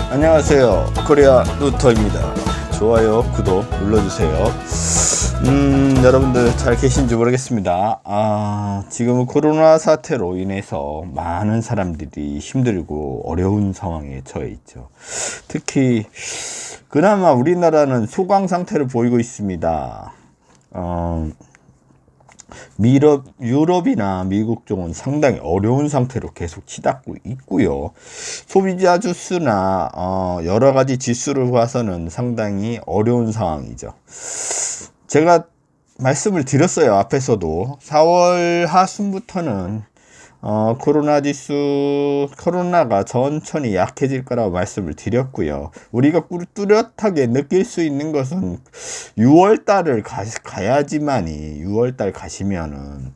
안녕하세요, 코리아 루터입니다. 좋아요, 구독 눌러주세요. 여러분들 잘 계신지 모르겠습니다. 지금은 코로나 사태로 인해서 많은 사람들이 힘들고 어려운 상황에 처해 있죠. 특히 그나마 우리나라는 소강 상태를 보이고 있습니다. 유럽이나 미국 쪽은 상당히 어려운 상태로 계속 치닫고 있고요. 소비자 지수나 여러 가지 지수를 봐서는 상당히 어려운 상황이죠. 제가 말씀을 드렸어요. 앞에서도 4월 하순부터는 코로나가 천천히 약해질 거라고 말씀을 드렸고요. 우리가 뚜렷하게 느낄 수 있는 것은 6월달을 가야지만이 6월달 가시면은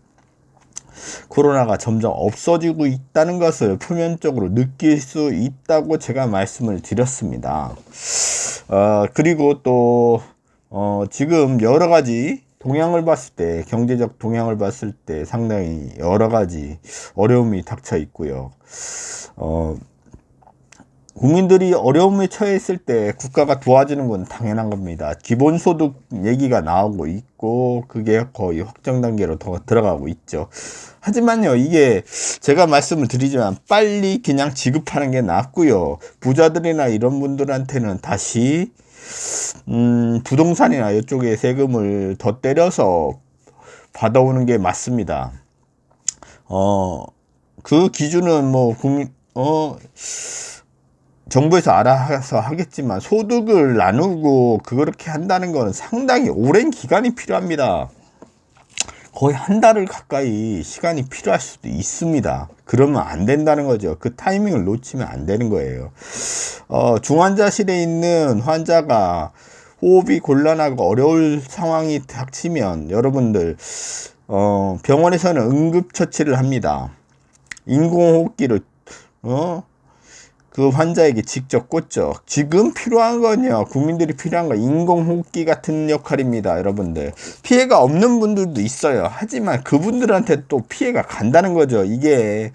코로나가 점점 없어지고 있다는 것을 표면적으로 느낄 수 있다고 제가 말씀을 드렸습니다. 그리고 또 지금 여러 가지 동향을 봤을 때, 경제적 동향을 봤을 때 상당히 여러 가지 어려움이 닥쳐 있고요. 국민들이 어려움에 처했을 때 국가가 도와주는 건 당연한 겁니다. 기본소득 얘기가 나오고 있고 그게 거의 확정 단계로 더 들어가고 있죠. 하지만요, 이게 제가 말씀을 드리지만 빨리 그냥 지급하는 게 낫고요. 부자들이나 이런 분들한테는 다시 부동산이나 이쪽에 세금을 더 때려서 받아오는 게 맞습니다. 그 기준은 뭐 정부에서 알아서 하겠지만 소득을 나누고 그렇게 한다는 것은 상당히 오랜 기간이 필요합니다. 거의 한 달을 가까이 시간이 필요할 수도 있습니다. 그러면 안 된다는 거죠. 그 타이밍을 놓치면 안 되는 거예요. 중환자실에 있는 환자가 호흡이 곤란하고 어려울 상황이 닥치면 여러분들 병원에서는 응급처치를 합니다. 인공호흡기를 그 환자에게 직접 꽂죠. 지금 필요한 건요, 국민들이 필요한 건 인공호흡기 같은 역할입니다. 여러분들 피해가 없는 분들도 있어요. 하지만 그분들한테 또 피해가 간다는 거죠. 이게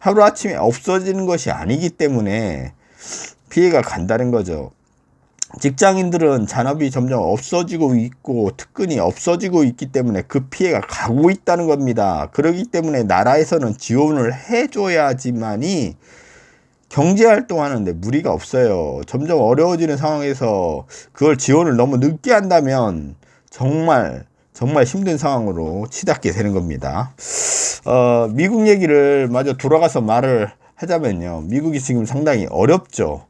하루아침에 없어지는 것이 아니기 때문에 피해가 간다는 거죠. 직장인들은 잔업이 점점 없어지고 있고 특근이 없어지고 있기 때문에 그 피해가 가고 있다는 겁니다. 그렇기 때문에 나라에서는 지원을 해줘야지만이 경제활동하는데 무리가 없어요. 점점 어려워지는 상황에서 그걸 지원을 너무 늦게 한다면 정말 힘든 상황으로 치닫게 되는 겁니다. 미국 얘기를 마저 돌아가서 말을 하자면요, 미국이 지금 상당히 어렵죠.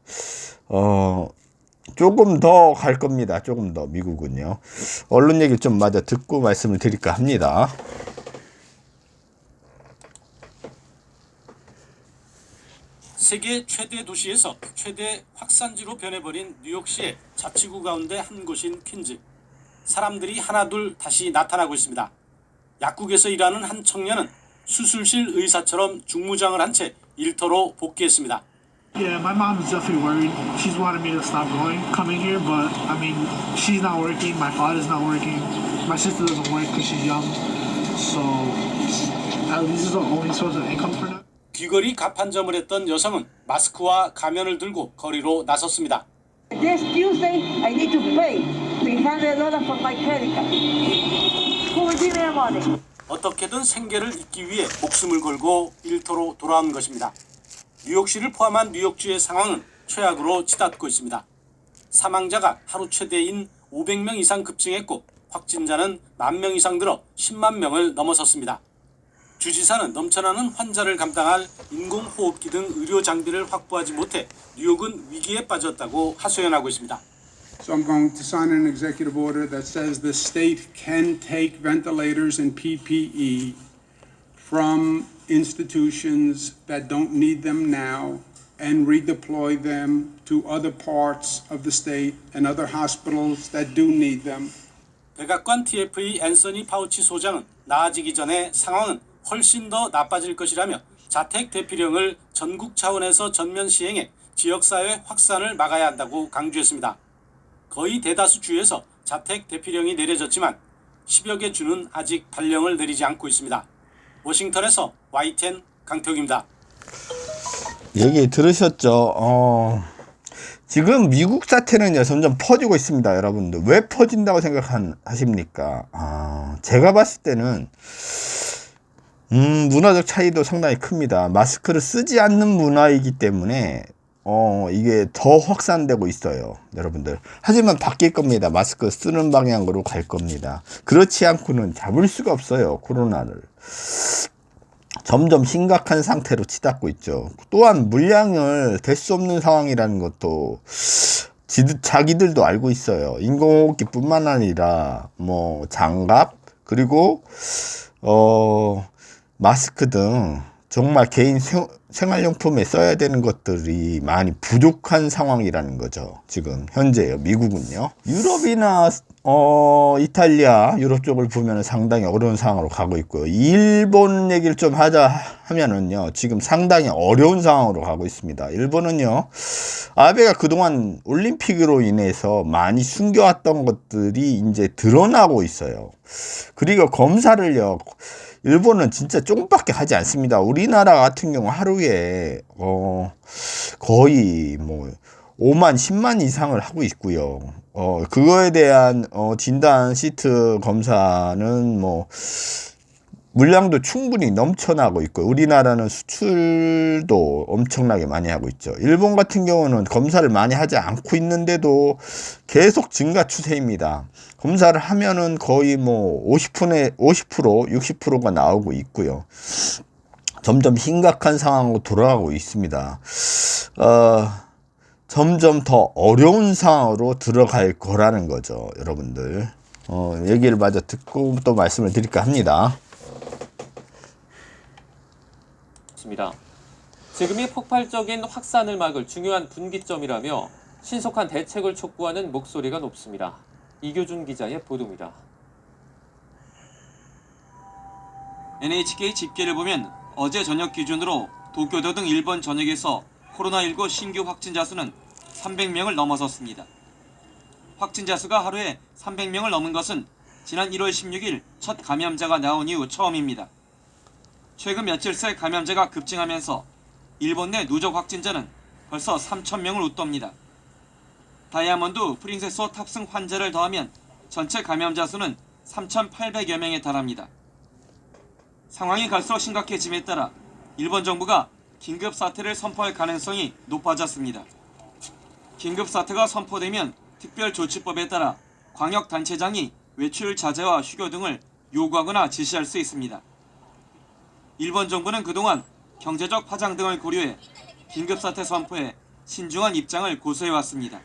조금 더 갈 겁니다. 조금 더 미국은요. 언론 얘기를 좀 마저 듣고 말씀을 드릴까 합니다. 세계 최대 도시에서 최대 확산지로 변해버린 뉴욕시의 자치구 가운데 한 곳인 퀸즈. 사람들이 하나둘 다시 나타나고 있습니다. 약국에서 일하는 한 청년은 수술실 의사처럼 중무장을 한 채 일터로 복귀했습니다. Yeah, my mom is definitely worried. She's wanted me to stop coming here, but I mean, she's not working. My father's not working. My sister doesn't work because she's young. So, this is the only source of income for now. 귀걸이 가판점을 했던 여성은 마스크와 가면을 들고 거리로 나섰습니다. This Tuesday, I need to pay $300 for my credit card. Who will give me the money? 어떻게든 생계를 잇기 위해 목숨을 걸고 일터로 돌아온 것입니다. 뉴욕시를 포함한 뉴욕주의 상황은 최악으로 치닫고 있습니다. 사망자가 하루 최대인 500명 이상 급증했고 확진자는 10,000명 이상 늘어 10만 명을 넘어섰습니다. 주지사는 넘쳐나는 환자를 감당할 인공호흡기 등 의료 장비를 확보하지 못해 뉴욕은 위기에 빠졌다고 하소연하고 있습니다. So I'm going to sign an executive order that says the state can take ventilators and PPE from institutions that don't need them now and redeploy them to other parts of the state and other hospitals that do need them. 백악관 TF의 앤서니 파우치 소장은 나아지기 전에 상황은 훨씬 더 나빠질 것이라며 자택 대피령을 전국 차원에서 전면 시행해 지역사회 확산을 막아야 한다고 강조했습니다. 거의 대다수 주에서 자택 대피령이 내려졌지만 10여 개 주는 아직 발령을 내리지 않고 있습니다. 워싱턴에서 YTN 강태욱입니다. 얘기 들으셨죠? 지금 미국 사태는요 점점 퍼지고 있습니다. 여러분들 왜 퍼진다고 생각하십니까? 제가 봤을 때는 문화적 차이도 상당히 큽니다. 마스크를 쓰지 않는 문화이기 때문에 이게 더 확산되고 있어요, 여러분들. 하지만 바뀔 겁니다. 마스크 쓰는 방향으로 갈 겁니다. 그렇지 않고는 잡을 수가 없어요, 코로나를. 점점 심각한 상태로 치닫고 있죠. 또한 물량을 댈 수 없는 상황이라는 것도 자기들도 알고 있어요. 인공호흡기뿐만 아니라 뭐 장갑 그리고 마스크 등 정말 개인 생활용품에 써야 되는 것들이 많이 부족한 상황이라는 거죠. 지금 현재요. 미국은요. 유럽이나 이탈리아, 유럽 쪽을 보면 상당히 어려운 상황으로 가고 있고요. 일본 얘기를 좀 하면은요. 지금 상당히 어려운 상황으로 가고 있습니다. 일본은요. 아베가 그동안 올림픽으로 인해서 많이 숨겨왔던 것들이 이제 드러나고 있어요. 그리고 검사를요. 일본은 진짜 조금밖에 하지 않습니다. 우리나라 같은 경우 하루에 거의 뭐 5만 10만 이상을 하고 있고요. 그거에 대한 진단 시트 검사는 뭐 물량도 충분히 넘쳐나고 있고, 우리나라는 수출도 엄청나게 많이 하고 있죠. 일본 같은 경우는 검사를 많이 하지 않고 있는데도 계속 증가 추세입니다. 검사를 하면은 거의 뭐 50%, 60%가 나오고 있고요. 점점 심각한 상황으로 돌아가고 있습니다. 점점 더 어려운 상황으로 들어갈 거라는 거죠, 여러분들. 얘기를 마저 듣고 또 말씀을 드릴까 합니다. 지금이 폭발적인 확산을 막을 중요한 분기점이라며 신속한 대책을 촉구하는 목소리가 높습니다. 이교준 기자의 보도입니다. NHK 집계를 보면 어제 저녁 기준으로 도쿄도 등 일본 전역에서 코로나19 신규 확진자 수는 300명을 넘어섰습니다. 확진자 수가 하루에 300명을 넘은 것은 지난 1월 16일 첫 감염자가 나온 이후 처음입니다. 최근 며칠 새 감염자가 급증하면서 일본 내 누적 확진자는 벌써 3,000명을 웃돕니다. 다이아몬드 프린세스호 탑승 환자를 더하면 전체 감염자 수는 3,800여 명에 달합니다. 상황이 갈수록 심각해짐에 따라 일본 정부가 긴급사태를 선포할 가능성이 높아졌습니다. 긴급사태가 선포되면 특별조치법에 따라 광역단체장이 외출 자제와 휴교 등을 요구하거나 지시할 수 있습니다. 일본 정부는 그동안 경제적 파장 등을 고려해 긴급사태 선포에 신중한 입장을 고수해왔습니다.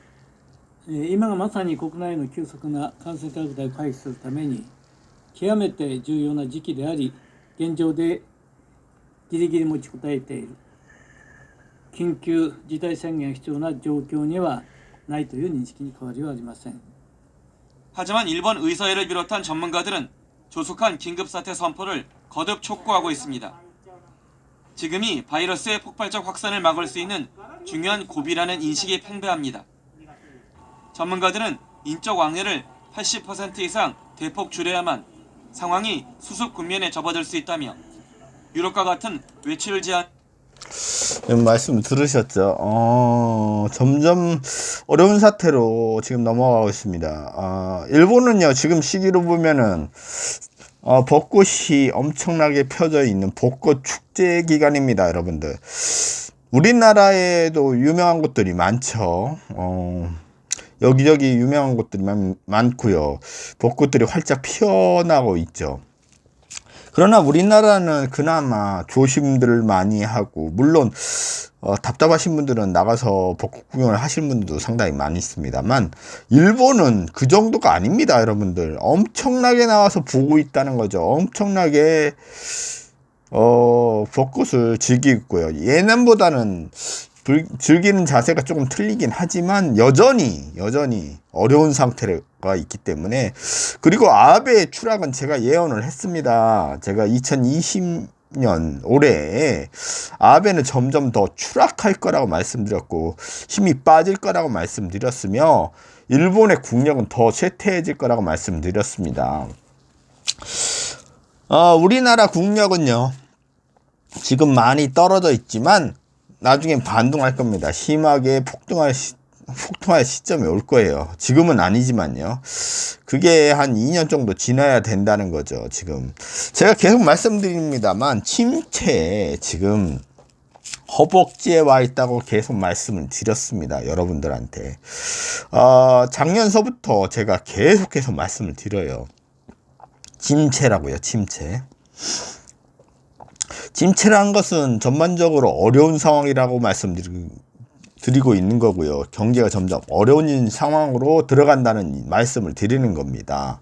今がまさに国内の急速な感染拡大を回避するために極めて重要な時期であり、現状でギリギリ持ちこたえている緊急事態宣言が必要な状況にはないという認識に変わりはありません。 하지만 일본 의사회를 비롯한 전문가들은 조속한 긴급사태 선포를 거듭 촉구하고 있습니다. 지금이 바이러스의 폭발적 확산을 막을 수 있는 중요한 고비라는 인식이 팽배합니다. 전문가들은 인적 왕래를 80% 이상 대폭 줄여야만 상황이 수습 국면에 접어들 수 있다며 유럽과 같은 외출 제한 말씀 들으셨죠? 점점 어려운 사태로 지금 넘어가고 있습니다. 일본은요, 지금 시기로 보면은, 벚꽃이 엄청나게 펴져 있는 벚꽃 축제 기간입니다, 여러분들. 우리나라에도 유명한 곳들이 많죠. 여기저기 유명한 곳들이 많고요. 벚꽃들이 활짝 피어나고 있죠. 그러나 우리나라는 그나마 조심들을 많이 하고, 물론 답답하신 분들은 나가서 벚꽃 구경을 하시는 분들도 상당히 많이 있습니다만, 일본은 그 정도가 아닙니다, 여러분들. 엄청나게 나와서 보고 있다는 거죠. 엄청나게 벚꽃을 즐기고 있고요. 예년보다는 즐기는 자세가 조금 틀리긴 하지만 여전히 어려운 상태가 있기 때문에, 그리고 아베의 추락은 제가 예언을 했습니다. 제가 2020년 올해에 아베는 점점 더 추락할 거라고 말씀드렸고 힘이 빠질 거라고 말씀드렸으며 일본의 국력은 더 쇠퇴해질 거라고 말씀드렸습니다. 우리나라 국력은요 지금 많이 떨어져 있지만 나중엔 반등할 겁니다. 심하게 폭등할 폭통할 시점이 올 거예요. 지금은 아니지만요. 그게 한 2년 정도 지나야 된다는 거죠. 지금 제가 계속 말씀드립니다만 침체에 지금 허벅지에 와 있다고 계속 말씀을 드렸습니다. 여러분들한테 작년서부터 제가 계속해서 말씀을 드려요. 침체라고요. 침체라는 것은 전반적으로 어려운 상황이라고 말씀드리고 있는 거고요. 경제가 점점 어려운 상황으로 들어간다는 말씀을 드리는 겁니다.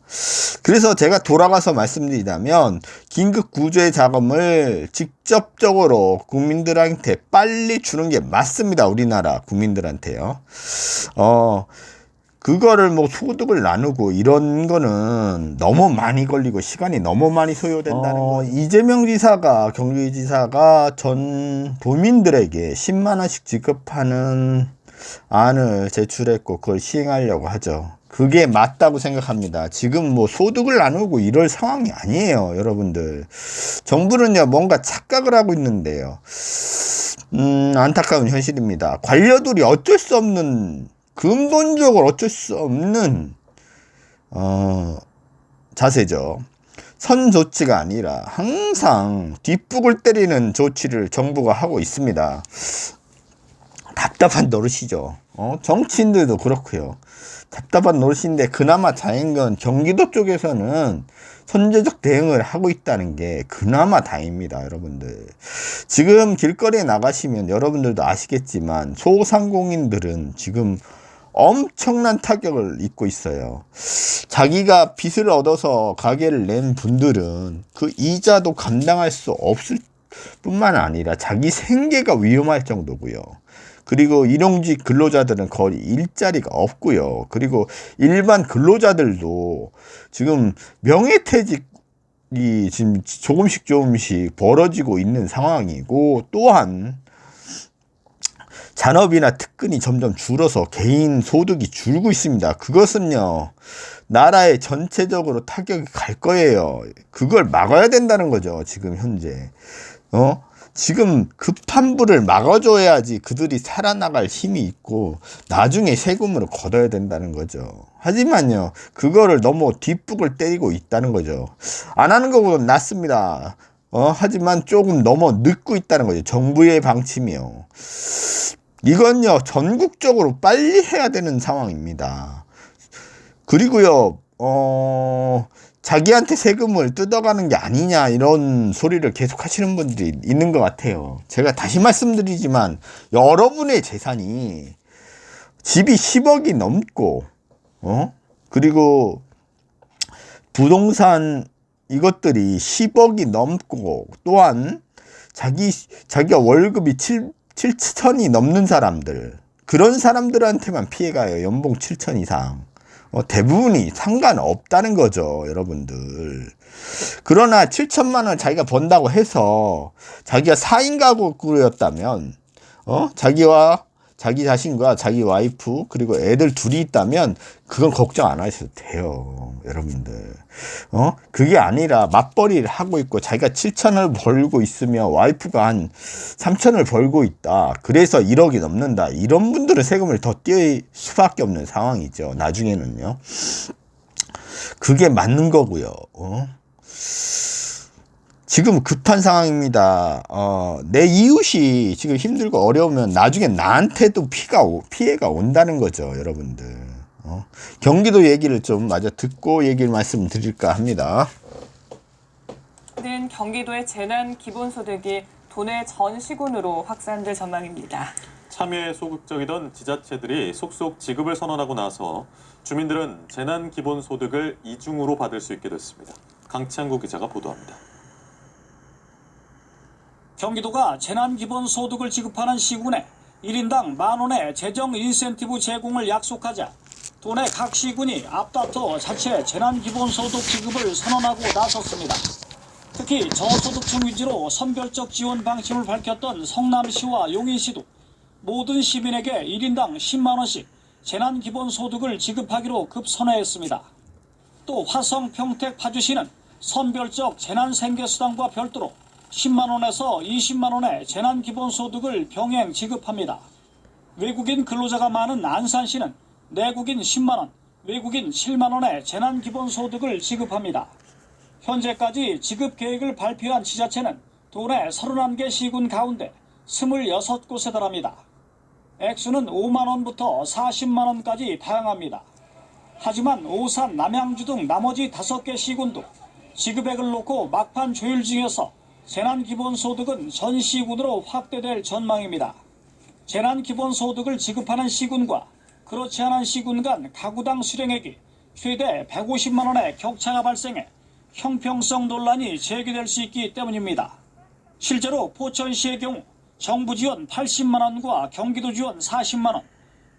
그래서 제가 돌아가서 말씀드리자면 긴급 구조의 자금을 직접적으로 국민들한테 빨리 주는 게 맞습니다. 우리나라 국민들한테요. 그거를 뭐 소득을 나누고 이런 거는 너무 많이 걸리고 시간이 너무 많이 소요된다는 거. 이재명 지사가, 경기지사가 전 도민들에게 10만 원씩 지급하는 안을 제출했고 그걸 시행하려고 하죠. 그게 맞다고 생각합니다. 지금 뭐 소득을 나누고 이럴 상황이 아니에요, 여러분들. 정부는요, 뭔가 착각을 하고 있는데요. 안타까운 현실입니다. 관료들이 어쩔 수 없는, 근본적으로 어쩔 수 없는 자세죠. 선 조치가 아니라 항상 뒷북을 때리는 조치를 정부가 하고 있습니다. 답답한 노릇이죠. 정치인들도 그렇고요. 답답한 노릇인데 그나마 다행인 건 경기도 쪽에서는 선제적 대응을 하고 있다는 게 그나마 다행입니다. 여러분들 지금 길거리에 나가시면 여러분들도 아시겠지만 소상공인들은 지금 엄청난 타격을 입고 있어요. 자기가 빚을 얻어서 가게를 낸 분들은 그 이자도 감당할 수 없을 뿐만 아니라 자기 생계가 위험할 정도고요. 그리고 일용직 근로자들은 거의 일자리가 없고요. 그리고 일반 근로자들도 지금 명예퇴직이 지금 조금씩 벌어지고 있는 상황이고, 또한 잔업이나 특근이 점점 줄어서 개인 소득이 줄고 있습니다. 그것은요, 나라에 전체적으로 타격이 갈 거예요. 그걸 막아야 된다는 거죠. 지금 현재 지금 급한 불을 막아줘야지 그들이 살아나갈 힘이 있고 나중에 세금으로 걷어야 된다는 거죠. 하지만요, 그거를 너무 뒷북을 때리고 있다는 거죠. 안 하는 것보다 낫습니다. 하지만 조금 너무 늦고 있다는 거죠. 정부의 방침이요. 이건요, 전국적으로 빨리 해야 되는 상황입니다. 그리고요, 자기한테 세금을 뜯어가는 게 아니냐 이런 소리를 계속 하시는 분들이 있는 것 같아요. 제가 다시 말씀드리지만 여러분의 재산이 집이 10억이 넘고 그리고 부동산 이것들이 10억이 넘고, 또한 자기가 월급이 7천이 넘는 사람들, 그런 사람들한테만 피해가요. 연봉 7천 이상. 대부분이 상관없다는 거죠, 여러분들. 그러나 7천만 원 자기가 번다고 해서 자기가 4인 가구였다면 자기 자신과 자기 와이프 그리고 애들 둘이 있다면 그건 걱정 안 하셔도 돼요, 여러분들. 그게 아니라 맞벌이를 하고 있고 자기가 7천을 벌고 있으며 와이프가 한 3천을 벌고 있다, 그래서 1억이 넘는다, 이런 분들은 세금을 더 떼일 수밖에 없는 상황이죠, 나중에는요. 그게 맞는 거고요. 지금 급한 상황입니다. 내 이웃이 지금 힘들고 어려우면 나중에 나한테도 피해가 온다는 거죠, 여러분들. 경기도 얘기를 좀 마저 듣고 얘기를 말씀드릴까 합니다. 경기도의 재난 기본소득이 도내 전 시군으로 확산될 전망입니다. 참여에 소극적이던 지자체들이 속속 지급을 선언하고 나서 주민들은 재난 기본소득을 이중으로 받을 수 있게 됐습니다. 강창구 기자가 보도합니다. 경기도가 재난기본소득을 지급하는 시군에 1인당 10,000원의 재정 인센티브 제공을 약속하자 도내 각 시군이 앞다퉈 자체 재난기본소득 지급을 선언하고 나섰습니다. 특히 저소득층 위주로 선별적 지원 방침을 밝혔던 성남시와 용인시도 모든 시민에게 1인당 10만 원씩 재난기본소득을 지급하기로 급선회했습니다. 또 화성, 평택, 파주시는 선별적 재난생계수당과 별도로 10만 원에서 20만 원의 재난기본소득을 병행 지급합니다. 외국인 근로자가 많은 안산시는 내국인 10만원, 외국인 7만원의 재난기본소득을 지급합니다. 현재까지 지급 계획을 발표한 지자체는 도내 31개 시군 가운데 26곳에 달합니다. 액수는 5만원부터 40만원까지 다양합니다. 하지만 오산, 남양주 등 나머지 5개 시군도 지급액을 놓고 막판 조율 중이어서 재난기본소득은 전 시군으로 확대될 전망입니다. 재난기본소득을 지급하는 시군과 그렇지 않은 시군 간 가구당 수령액이 최대 150만원의 격차가 발생해 형평성 논란이 제기될 수 있기 때문입니다. 실제로 포천시의 경우 정부 지원 80만원과 경기도 지원 40만원,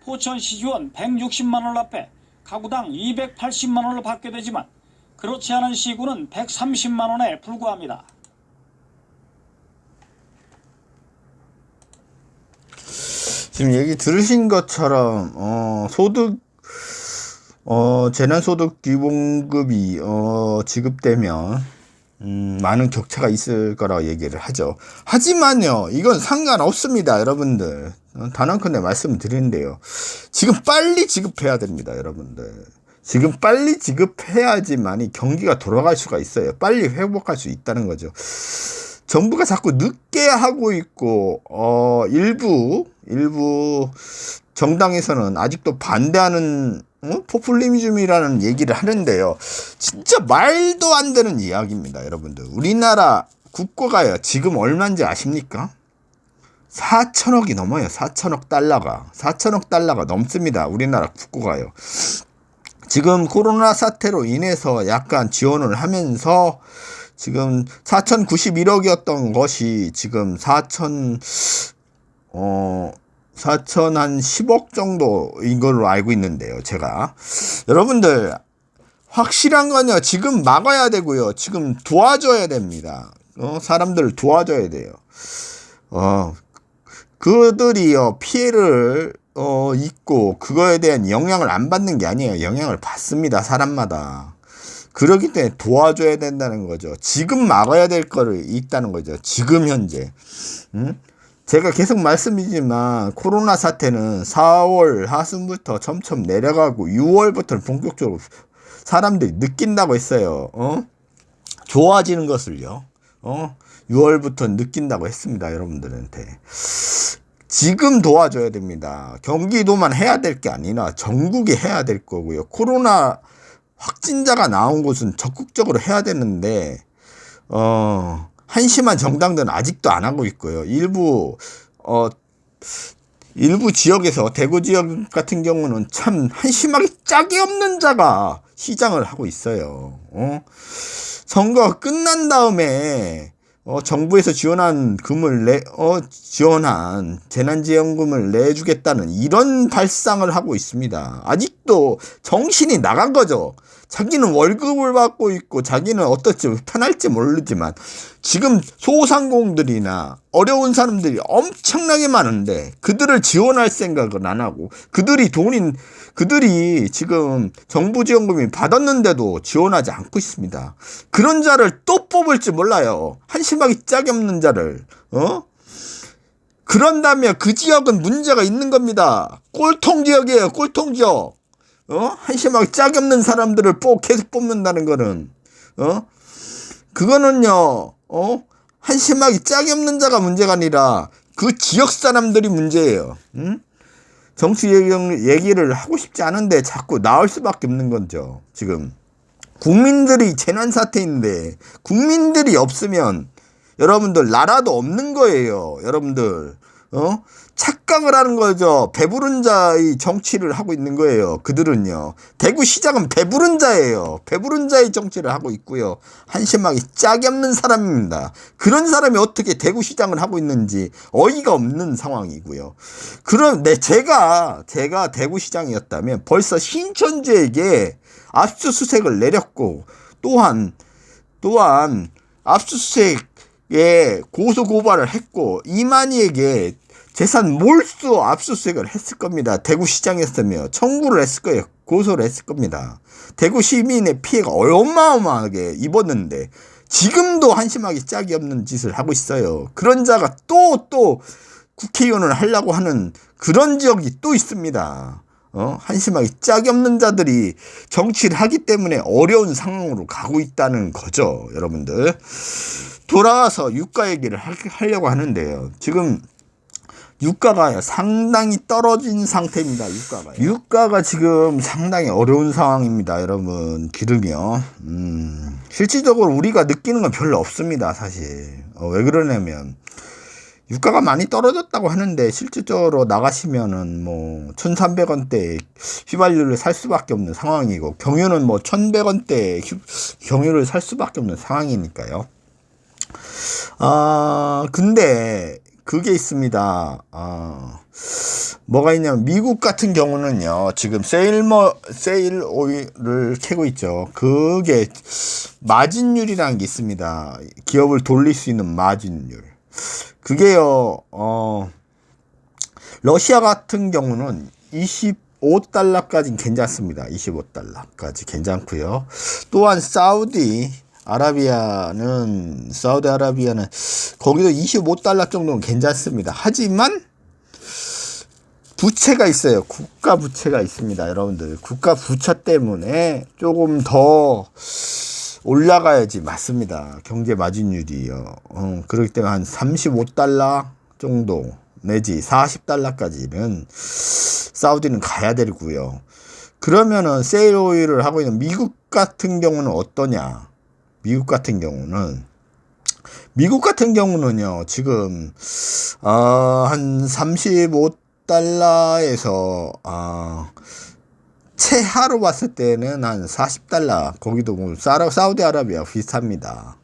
포천시 지원 160만원을 합해 가구당 280만원을 받게 되지만 그렇지 않은 시군은 130만원에 불과합니다. 지금 얘기 들으신 것처럼 재난소득 기본급이 지급되면 많은 격차가 있을 거라고 얘기를 하죠. 하지만요, 이건 상관없습니다, 여러분들. 단언컨대 말씀을 드리는데요. 지금 빨리 지급해야 됩니다, 여러분들. 지금 빨리 지급해야지만이 경기가 돌아갈 수가 있어요. 빨리 회복할 수 있다는 거죠. 정부가 자꾸 늦게 하고 있고, 일부 정당에서는 아직도 반대하는 포퓰리즘이라는 얘기를 하는데요. 진짜 말도 안 되는 이야기입니다, 여러분들. 우리나라 국고가요, 지금 얼마인지 아십니까? 4천억이 넘어요. 4천억 달러가 넘습니다, 우리나라 국고가요. 지금 코로나 사태로 인해서 약간 지원을 하면서 지금 4,091억이었던 것이 지금 4,010억 정도인 걸로 알고 있는데요, 제가. 여러분들, 확실한 건요, 지금 막아야 되고요, 지금 도와줘야 됩니다. 사람들을 도와줘야 돼요. 그들이요, 피해를 입고 그거에 대한 영향을 안 받는 게 아니에요. 영향을 받습니다, 사람마다. 그렇기 때문에 도와줘야 된다는 거죠. 지금 막아야 될 거를 있다는 거죠, 지금 현재. 제가 계속 말씀드리지만 코로나 사태는 4월 하순부터 점점 내려가고 6월부터는 본격적으로 사람들이 느낀다고 했어요. 좋아지는 것을요. 6월부터 느낀다고 했습니다, 여러분들한테. 지금 도와줘야 됩니다. 경기도만 해야 될 게 아니라 전국이 해야 될 거고요. 코로나 확진자가 나온 곳은 적극적으로 해야 되는데 한심한 정당들은 아직도 안 하고 있고요. 일부 지역에서, 대구 지역 같은 경우는 참 한심하게 짝이 없는 자가 시장을 하고 있어요. 선거가 끝난 다음에 정부에서 지원한 지원한 재난지원금을 내주겠다는 이런 발상을 하고 있습니다. 아직도 정신이 나간 거죠. 자기는 월급을 받고 있고 자기는 어떨지 편할지 모르지만 지금 소상공인들이나 어려운 사람들이 엄청나게 많은데 그들을 지원할 생각은 안 하고 그들이 지금 정부 지원금이 받았는데도 지원하지 않고 있습니다. 그런 자를 또 뽑을지 몰라요. 한심하게 짝이 없는 자를. 그런다면 그 지역은 문제가 있는 겁니다. 꼴통 지역이에요, 꼴통 지역. 한심하게 짝이 없는 사람들을 계속 뽑는다는 거는, 그거는요, 한심하게 짝이 없는 자가 문제가 아니라 그 지역 사람들이 문제예요. 정치 얘기를 하고 싶지 않은데 자꾸 나올 수밖에 없는 거죠. 지금 국민들이 재난사태인데 국민들이 없으면 여러분들 나라도 없는 거예요. 여러분들 착각을 하는 거죠. 배부른 자의 정치를 하고 있는 거예요. 그들은요. 대구시장은 배부른 자예요. 배부른 자의 정치를 하고 있고요. 한심하게 짝이 없는 사람입니다. 그런 사람이 어떻게 대구시장을 하고 있는지 어이가 없는 상황이고요. 제가 대구시장이었다면 벌써 신천지에게 압수수색을 내렸고 또한 압수수색에 고소고발을 했고 이만희에게 재산 몰수 압수수색을 했을 겁니다. 대구시장이었으며 청구를 했을 거예요. 고소를 했을 겁니다. 대구 시민의 피해가 어마어마하게 입었는데 지금도 한심하게 짝이 없는 짓을 하고 있어요. 그런 자가 또 국회의원을 하려고 하는 그런 지역이 또 있습니다. 한심하게 짝이 없는 자들이 정치를 하기 때문에 어려운 상황으로 가고 있다는 거죠. 여러분들. 돌아와서 유가 얘기를 하려고 하는데요. 지금 유가가 상당히 떨어진 상태입니다. 유가가 지금 상당히 어려운 상황입니다. 여러분, 기름이요. 실질적으로 우리가 느끼는 건 별로 없습니다. 사실. 왜 그러냐면 유가가 많이 떨어졌다고 하는데 실질적으로 나가시면은 뭐 1,300원대 휘발유를 살 수밖에 없는 상황이고, 경유는 뭐 1,100원대 경유를 살 수밖에 없는 상황이니까요. 근데 그게 있습니다. 뭐가 있냐면 미국 같은 경우는요, 지금 세일 오일을 캐고 있죠. 그게 마진율이라는 게 있습니다. 기업을 돌릴 수 있는 마진율. 그게요, 러시아 같은 경우는 25달러까지는 괜찮습니다. 25달러까지 괜찮고요. 또한 사우디아라비아는 거기도 25달러 정도는 괜찮습니다. 하지만 부채가 있어요. 국가 부채가 있습니다. 여러분들, 국가 부채 때문에 조금 더 올라가야지 맞습니다. 경제 마진율이요. 그렇기 때문에 한 35달러 정도 내지 40달러까지는 사우디는 가야 되고요. 그러면은 세일 오일을 하고 있는 미국 같은 경우는 어떠냐? 미국 같은 경우는요, 지금 한 35달러에서 최하로 봤을 때는 한 40달러, 거기도 뭐 사우디아라비아 비슷합니다.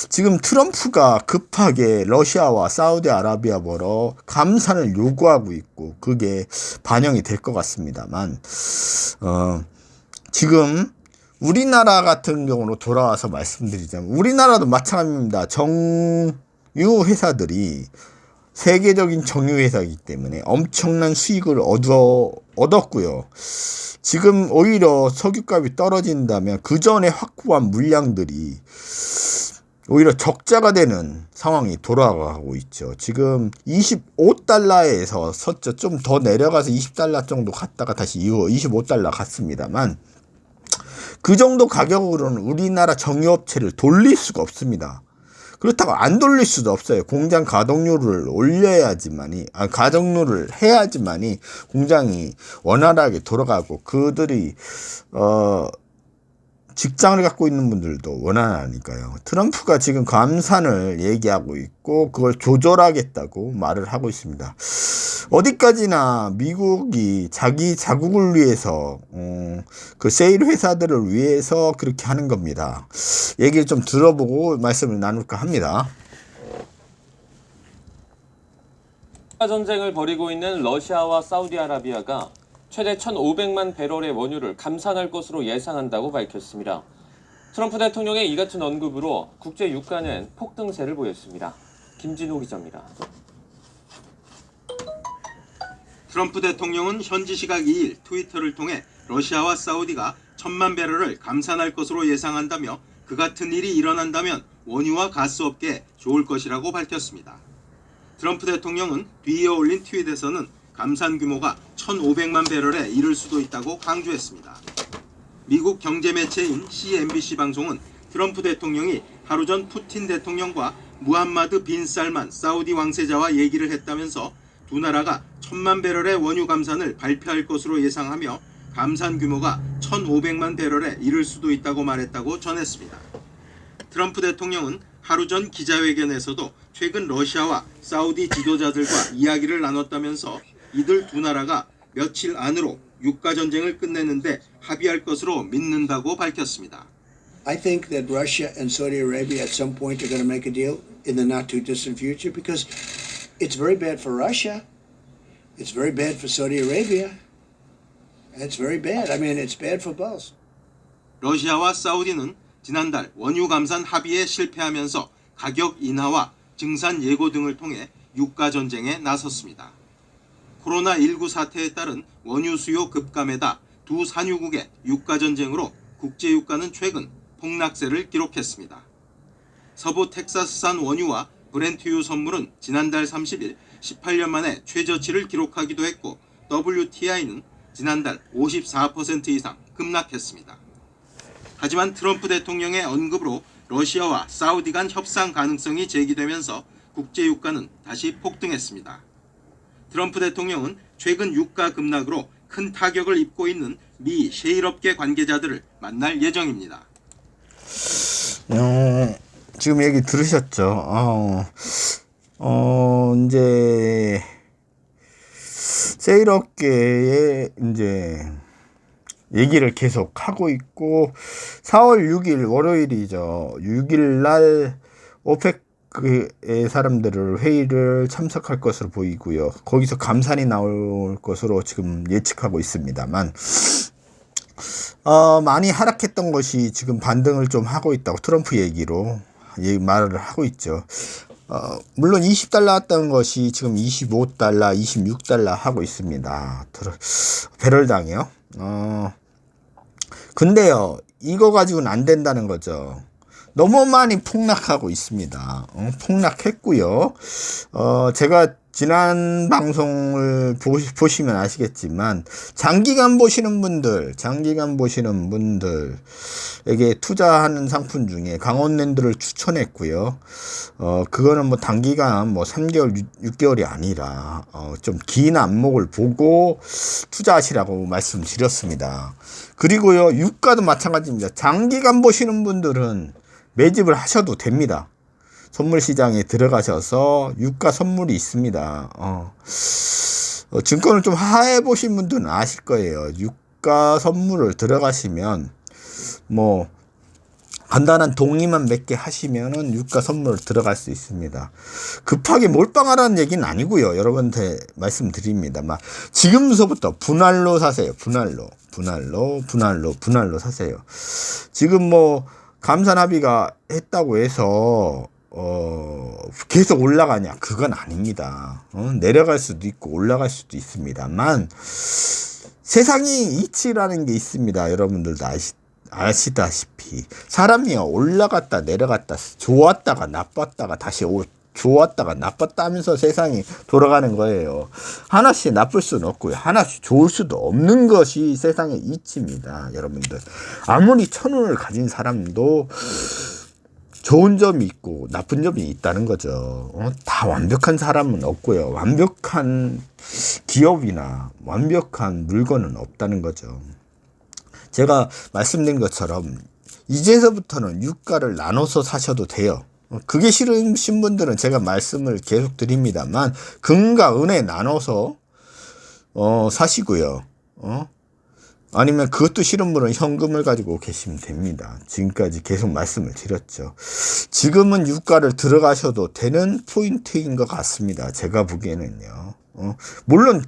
지금 트럼프가 급하게 러시아와 사우디아라비아 보러 감산을 요구하고 있고, 그게 반영이 될 것 같습니다만, 지금 우리나라 같은 경우로 돌아와서 말씀드리자면, 우리나라도 마찬가지입니다. 정유 회사들이 세계적인 정유 회사이기 때문에 엄청난 수익을 얻었고요. 지금 오히려 석유값이 떨어진다면 그 전에 확보한 물량들이 오히려 적자가 되는 상황이 돌아가고 있죠. 지금 25달러에서 섰죠. 좀 더 내려가서 20달러 정도 갔다가 다시 25달러 갔습니다만, 그 정도 가격으로는 우리나라 정유업체를 돌릴 수가 없습니다. 그렇다고 안 돌릴 수도 없어요. 공장 가동률을 가동률을 해야지만이 공장이 원활하게 돌아가고, 그들이 직장을 갖고 있는 분들도 원활하니까요. 트럼프가 지금 감산을 얘기하고 있고, 그걸 조절하겠다고 말을 하고 있습니다. 어디까지나 미국이 자기 자국을 위해서, 그 세일 회사들을 위해서 그렇게 하는 겁니다. 얘기를 좀 들어보고 말씀을 나눌까 합니다. 전쟁을 벌이고 있는 러시아와 사우디아라비아가 최대 1,500만 배럴의 원유를 감산할 것으로 예상한다고 밝혔습니다. 트럼프 대통령의 이 같은 언급으로 국제 유가는 폭등세를 보였습니다. 김진호 기자입니다. 트럼프 대통령은 현지 시각 2일 트위터를 통해 러시아와 사우디가 1,000만 배럴을 감산할 것으로 예상한다며, 그 같은 일이 일어난다면 원유와 가스업계에 좋을 것이라고 밝혔습니다. 트럼프 대통령은 뒤이어 올린 트윗에서는 감산 규모가 1,500만 배럴에 이를 수도 있다고 강조했습니다. 미국 경제 매체인 CNBC 방송은 트럼프 대통령이 하루 전 푸틴 대통령과 무함마드 빈 살만 사우디 왕세자와 얘기를 했다면서 두 나라가 1,000만 배럴의 원유 감산을 발표할 것으로 예상하며, 감산 규모가 1,500만 배럴에 이를 수도 있다고 말했다고 전했습니다. 트럼프 대통령은 하루 전 기자회견에서도 최근 러시아와 사우디 지도자들과 이야기를 나눴다면서 이들 두 나라가 며칠 안으로 유가 전쟁을 끝내는데 합의할 것으로 믿는다고 밝혔습니다. I think that Russia and Saudi Arabia at some point are going to make a deal in the not too distant future, because it's very bad for Russia, it's very bad for Saudi Arabia, and it's very bad. I mean, it's bad for both. 러시아와 사우디는 지난달 원유 감산 합의에 실패하면서 가격 인하와 증산 예고 등을 통해 유가 전쟁에 나섰습니다. 코로나19 사태에 따른 원유 수요 급감에다 두 산유국의 유가 전쟁으로 국제 유가는 최근 폭락세를 기록했습니다. 서부 텍사스산 원유와 브렌트유 선물은 지난달 30일 18년 만에 최저치를 기록하기도 했고 WTI는 지난달 54% 이상 급락했습니다. 하지만 트럼프 대통령의 언급으로 러시아와 사우디 간 협상 가능성이 제기되면서 국제 유가는 다시 폭등했습니다. 트럼프 대통령은 최근 유가 급락으로 큰 타격을 입고 있는 미 셰일업계 관계자들을 만날 예정입니다. 지금 얘기 들으셨죠? 이제 셰일업계에 이제 얘기를 계속 하고 있고 4월 6일 월요일이죠. 6일 날 오펙의 사람들을 회의를 참석할 것으로 보이고요. 거기서 감산이 나올 것으로 지금 예측하고 있습니다만 많이 하락했던 것이 지금 반등을 좀 하고 있다고 트럼프 얘기로 말을 하고 있죠. 물론 20달러 왔던 것이 지금 25달러, 26달러 하고 있습니다. 배럴당이요. 근데요, 이거 가지고는 안 된다는 거죠. 너무 많이 폭락하고 있습니다. 폭락했고요. 제가 지난 방송을 보시면 아시겠지만 장기간 보시는 분들에게 투자하는 상품 중에 강원랜드를 추천했고요. 그거는 뭐 단기간 뭐 3개월, 6개월이 아니라 좀 긴 안목을 보고 투자하시라고 말씀드렸습니다. 그리고요, 유가도 마찬가지입니다. 장기간 보시는 분들은 매집을 하셔도 됩니다. 선물 시장에 들어가셔서 유가 선물이 있습니다. 증권을 좀 하해 보신 분들은 아실 거예요. 유가 선물을 들어가시면 뭐 간단한 동의만 몇 개 하시면은 유가 선물을 들어갈 수 있습니다. 급하게 몰빵하라는 얘기는 아니고요. 여러분한테 말씀드립니다만 지금서부터 분할로 사세요. 분할로 사세요. 지금 뭐 감산 합의가 했다고 해서 계속 올라가냐? 그건 아닙니다. 내려갈 수도 있고 올라갈 수도 있습니다만 세상이 이치라는 게 있습니다. 여러분들도 아시다시피 사람이요, 올라갔다 내려갔다, 좋았다가 나빴다가 다시 좋았다가 나빴다 하면서 세상이 돌아가는 거예요. 하나씩 나쁠 수는 없고요, 하나씩 좋을 수도 없는 것이 세상의 이치입니다. 여러분들, 아무리 천운을 가진 사람도 좋은 점이 있고 나쁜 점이 있다는 거죠. 다 완벽한 사람은 없고요, 완벽한 기업이나 완벽한 물건은 없다는 거죠. 제가 말씀드린 것처럼 이제서부터는 유가를 나눠서 사셔도 돼요. 그게 싫으신 분들은 제가 말씀을 계속 드립니다만 금과 은에 나눠서 사시고요. 아니면 그것도 싫은 분은 현금을 가지고 계시면 됩니다. 지금까지 계속 말씀을 드렸죠. 지금은 유가를 들어가셔도 되는 포인트인 것 같습니다. 제가 보기에는요. 물론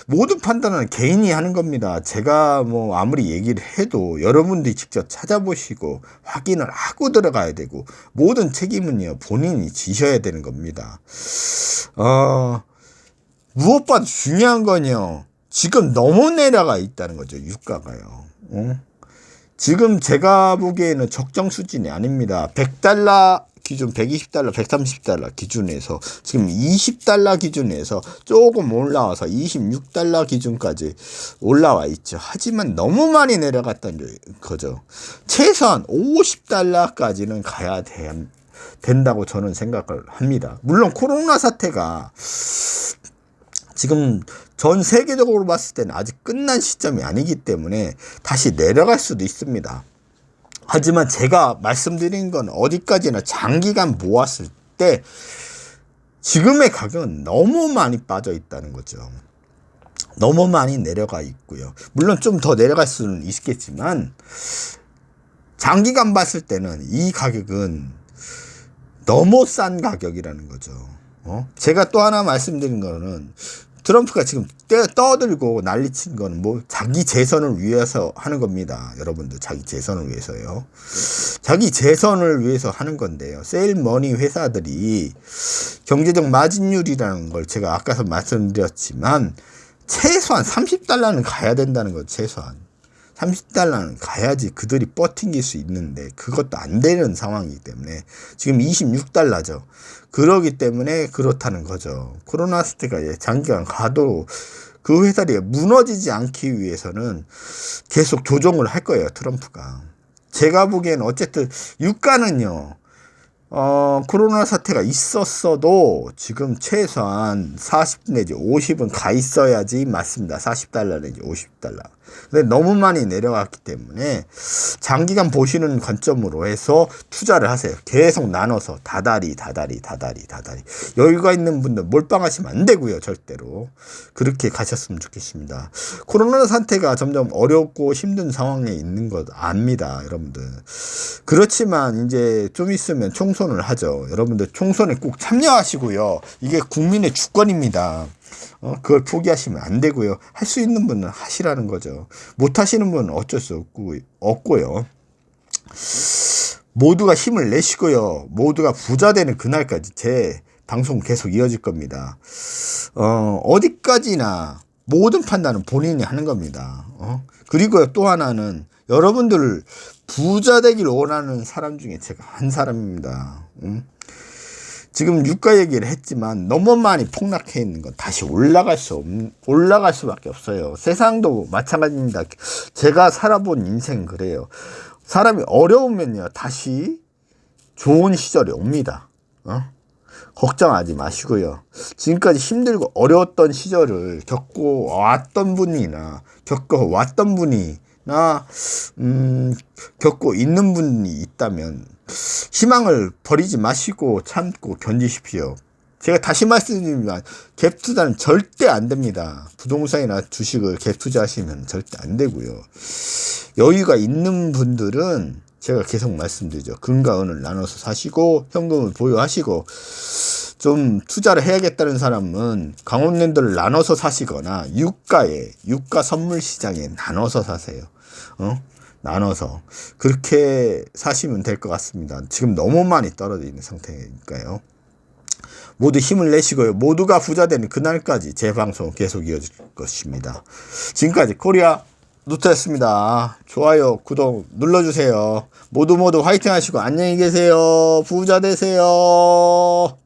모든 판단은 개인이 하는 겁니다. 제가 뭐 아무리 얘기를 해도 여러분들이 직접 찾아보시고 확인을 하고 들어가야 되고 모든 책임은요 본인이 지셔야 되는 겁니다. 무엇보다 중요한 건요, 지금 너무 내려가 있다는 거죠. 유가가요. 지금 제가 보기에는 적정 수준이 아닙니다. 100달러 기준, 120달러, 130달러 기준에서 지금 20달러 기준에서 조금 올라와서 26달러 기준까지 올라와 있죠. 하지만 너무 많이 내려갔다는 거죠. 최소한 50달러까지는 가야 된다고 저는 생각을 합니다. 물론 코로나 사태가 지금 전 세계적으로 봤을 때는 아직 끝난 시점이 아니기 때문에 다시 내려갈 수도 있습니다. 하지만 제가 말씀드린 건 어디까지나 장기간 모았을 때 지금의 가격은 너무 많이 빠져 있다는 거죠. 너무 많이 내려가 있고요. 물론 좀 더 내려갈 수는 있겠지만 장기간 봤을 때는 이 가격은 너무 싼 가격이라는 거죠. 제가 또 하나 말씀드린 거는 트럼프가 지금 떠들고 난리친 거는 뭐 자기 재선을 위해서 하는 겁니다. 여러분들, 자기 재선을 위해서요. 자기 재선을 위해서 하는 건데요. 세일머니 회사들이 경제적 마진율이라는 걸 제가 아까서 말씀드렸지만 최소한 30달러는 가야 된다는 거죠. 최소한 30달러는 가야지 그들이 버팅길 수 있는데 그것도 안 되는 상황이기 때문에 지금 26달러죠. 그러기 때문에 그렇다는 거죠. 코로나 사태가 장기간 가도 그 회사들이 무너지지 않기 위해서는 계속 조정을 할 거예요, 트럼프가. 제가 보기에는 어쨌든 유가는요, 코로나 사태가 있었어도 지금 최소한 40 내지 50은 가 있어야지 맞습니다. 40달러 내지 50달러. 근데 너무 많이 내려갔기 때문에 장기간 보시는 관점으로 해서 투자를 하세요. 계속 나눠서 다달이. 여유가 있는 분들 몰빵하시면 안 되고요. 절대로. 그렇게 가셨으면 좋겠습니다. 코로나 사태가 점점 어렵고 힘든 상황에 있는 것 압니다. 여러분들. 그렇지만 이제 좀 있으면 총선을 하죠. 여러분들 총선에 꼭 참여하시고요. 이게 국민의 주권입니다. 그걸 포기하시면 안 되고요. 할 수 있는 분은 하시라는 거죠. 못 하시는 분은 어쩔 수 없고요. 모두가 힘을 내시고요. 모두가 부자 되는 그날까지 제 방송 계속 이어질 겁니다. 어디까지나 모든 판단은 본인이 하는 겁니다. 그리고 또 하나는 여러분들 부자 되길 원하는 사람 중에 제가 한 사람입니다. 지금 유가 얘기를 했지만 너무 많이 폭락해 있는 건 다시 올라갈 수밖에 없어요. 세상도 마찬가지입니다. 제가 살아본 인생 그래요. 사람이 어려우면요 다시 좋은 시절이 옵니다. 걱정하지 마시고요. 지금까지 힘들고 어려웠던 시절을 겪어왔던 분이나 겪고 있는 분이 있다면 희망을 버리지 마시고 참고 견디십시오. 제가 다시 말씀드리지만 갭 투자는 절대 안 됩니다. 부동산이나 주식을 갭 투자하시면 절대 안 되고요. 여유가 있는 분들은 제가 계속 말씀드리죠. 금과 은을 나눠서 사시고 현금을 보유하시고 좀 투자를 해야겠다는 사람은 강원랜드를 나눠서 사시거나 유가 선물 시장에 나눠서 사세요. 나눠서 그렇게 사시면 될 것 같습니다. 지금 너무 많이 떨어져 있는 상태니까요. 모두 힘을 내시고요. 모두가 부자 되는 그날까지 제 방송 계속 이어질 것입니다. 지금까지 코리아 노트였습니다. 좋아요, 구독 눌러주세요. 모두 화이팅 하시고 안녕히 계세요. 부자 되세요.